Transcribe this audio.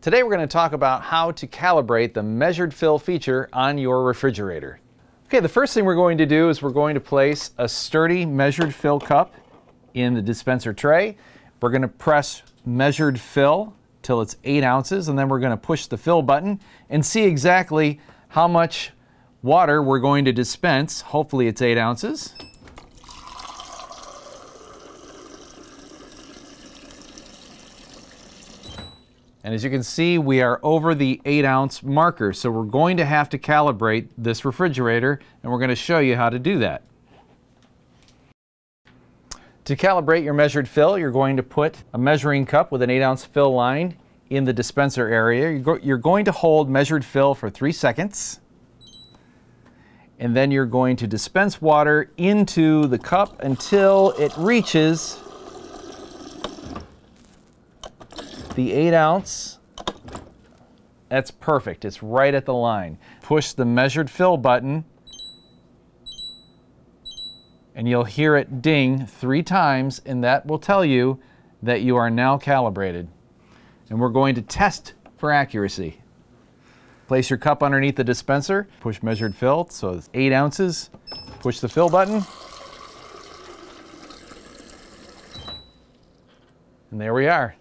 Today we're going to talk about how to calibrate the measured fill feature on your refrigerator. Okay, the first thing we're going to do is we're going to place a sturdy measured fill cup in the dispenser tray. We're going to press measured fill till it's 8 ounces, and then we're going to push the fill button and see exactly how much water we're going to dispense. Hopefully it's 8 ounces. And as you can see, we are over the 8-ounce marker, so we're going to have to calibrate this refrigerator, and we're going to show you how to do that. To calibrate your measured fill, you're going to put a measuring cup with an 8-ounce fill line in the dispenser area. You're going to hold measured fill for 3 seconds, and then you're going to dispense water into the cup until it reaches the 8-ounce. That's perfect. It's right at the line. Push the measured fill button and you'll hear it ding 3 times, and that will tell you that you are now calibrated. And we're going to test for accuracy. Place your cup underneath the dispenser, push measured fill, so it's 8 ounces. Push the fill button. And there we are.